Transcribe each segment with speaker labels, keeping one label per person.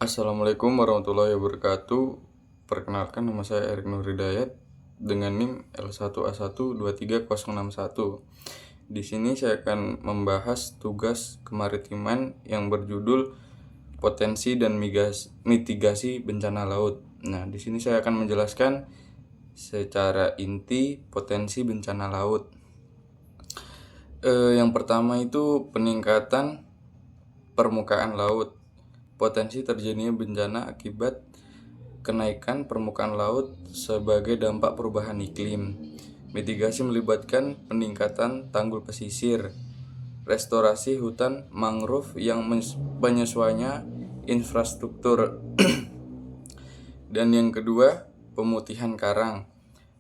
Speaker 1: Assalamualaikum warahmatullahi wabarakatuh. Perkenalkan, nama saya Erik Nur Hidayat dengan NIM L1A12301. Di sini saya akan membahas tugas kemaritiman yang berjudul Potensi dan Mitigasi Bencana Laut. Nah, di sini saya akan menjelaskan secara inti potensi bencana laut. Yang pertama itu peningkatan permukaan laut. Potensi terjadinya bencana akibat kenaikan permukaan laut sebagai dampak perubahan iklim. Mitigasi melibatkan peningkatan tanggul pesisir, restorasi hutan mangrove yang penyesuaiannya infrastruktur. Dan yang kedua, pemutihan karang.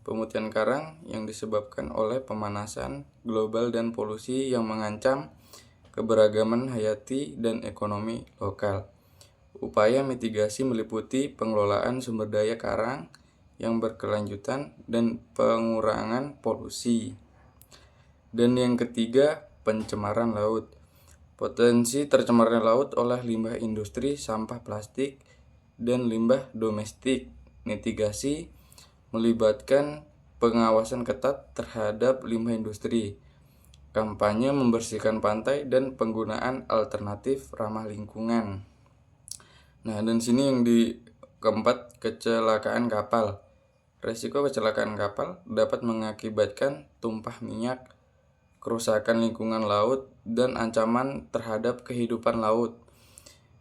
Speaker 1: Pemutihan karang yang disebabkan oleh pemanasan global dan polusi yang mengancam keberagaman hayati dan ekonomi lokal. Upaya mitigasi meliputi pengelolaan sumber daya karang yang berkelanjutan dan pengurangan polusi. Dan yang ketiga, pencemaran laut. Potensi tercemarnya laut oleh limbah industri, sampah plastik, dan limbah domestik. Mitigasi melibatkan pengawasan ketat terhadap limbah industri, kampanye membersihkan pantai, dan penggunaan alternatif ramah lingkungan. Nah, dan sini yang di keempat, kecelakaan kapal. Resiko kecelakaan kapal dapat mengakibatkan tumpah minyak, kerusakan lingkungan laut, dan ancaman terhadap kehidupan laut.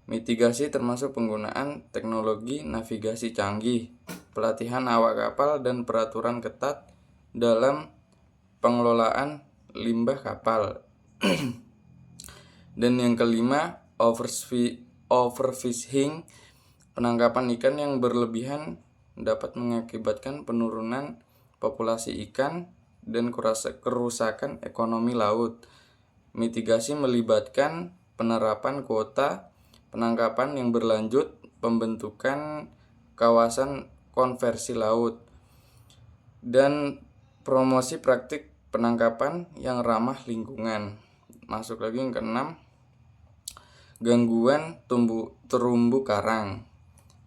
Speaker 1: Mitigasi termasuk penggunaan teknologi navigasi canggih, pelatihan awak kapal, dan peraturan ketat dalam pengelolaan limbah kapal. Dan yang kelima, overfishing. Penangkapan ikan yang berlebihan dapat mengakibatkan penurunan populasi ikan dan kerusakan ekonomi laut. Mitigasi melibatkan penerapan kuota penangkapan yang berlanjut, pembentukan kawasan konversi laut, dan promosi praktik penangkapan yang ramah lingkungan. Masuk lagi yang keenam, gangguan terumbu karang.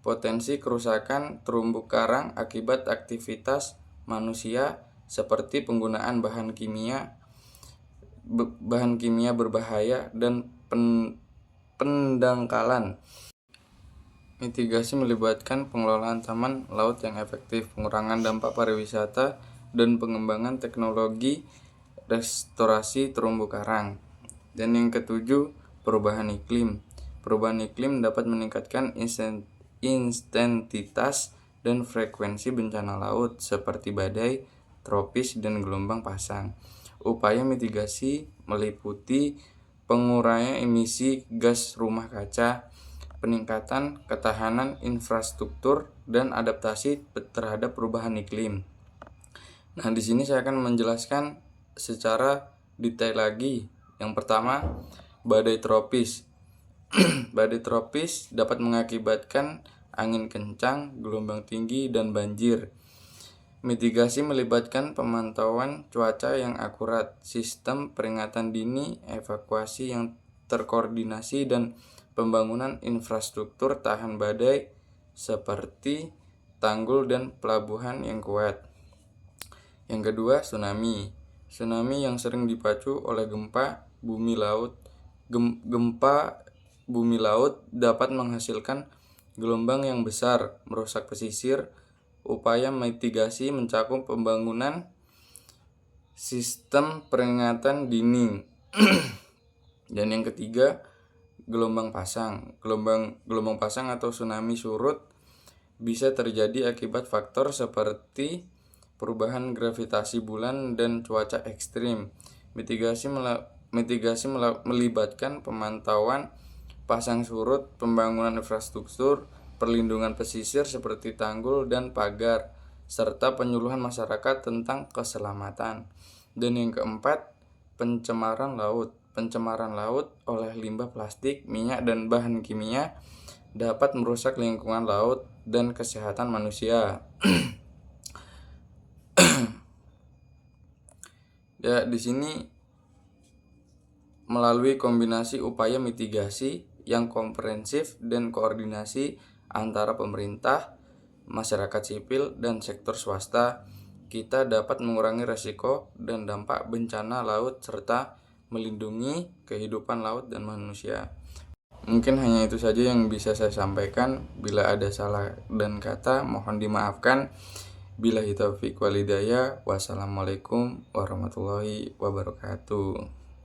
Speaker 1: Potensi kerusakan terumbu karang akibat aktivitas manusia seperti penggunaan bahan kimia berbahaya dan pendangkalan. Mitigasi melibatkan pengelolaan taman laut yang efektif, pengurangan dampak pariwisata, dan pengembangan teknologi restorasi terumbu karang. Dan yang ketujuh, perubahan iklim. Perubahan iklim dapat meningkatkan intensitas dan frekuensi bencana laut seperti badai tropis dan gelombang pasang. Upaya mitigasi meliputi pengurangan emisi gas rumah kaca, peningkatan ketahanan infrastruktur, dan adaptasi terhadap perubahan iklim. Nah, di sini saya akan menjelaskan secara detail lagi. Yang pertama, badai tropis. Badai tropis dapat mengakibatkan angin kencang, gelombang tinggi, dan banjir. Mitigasi melibatkan pemantauan cuaca yang akurat, sistem peringatan dini, evakuasi yang terkoordinasi, dan pembangunan infrastruktur tahan badai seperti tanggul dan pelabuhan yang kuat. Yang kedua, tsunami. Tsunami yang sering dipacu oleh gempa bumi laut dapat menghasilkan gelombang yang besar, merusak pesisir. Upaya mitigasi mencakup pembangunan sistem peringatan dini. Dan yang ketiga, gelombang pasang. Gelombang pasang atau tsunami surut bisa terjadi akibat faktor seperti perubahan gravitasi bulan dan cuaca ekstrim. Mitigasi melibatkan pemantauan pasang surut, pembangunan infrastruktur, perlindungan pesisir seperti tanggul dan pagar, serta penyuluhan masyarakat tentang keselamatan. Dan yang keempat, pencemaran laut. Pencemaran laut oleh limbah plastik, minyak, dan bahan kimia dapat merusak lingkungan laut dan kesehatan manusia. Ya, di sini melalui kombinasi upaya mitigasi yang komprehensif dan koordinasi antara pemerintah, masyarakat sipil, dan sektor swasta, kita dapat mengurangi risiko dan dampak bencana laut serta melindungi kehidupan laut dan manusia. Mungkin hanya itu saja yang bisa saya sampaikan. Bila ada salah dan kata, mohon dimaafkan. Billahi taufiq wal hidayah. Wassalamualaikum warahmatullahi wabarakatuh.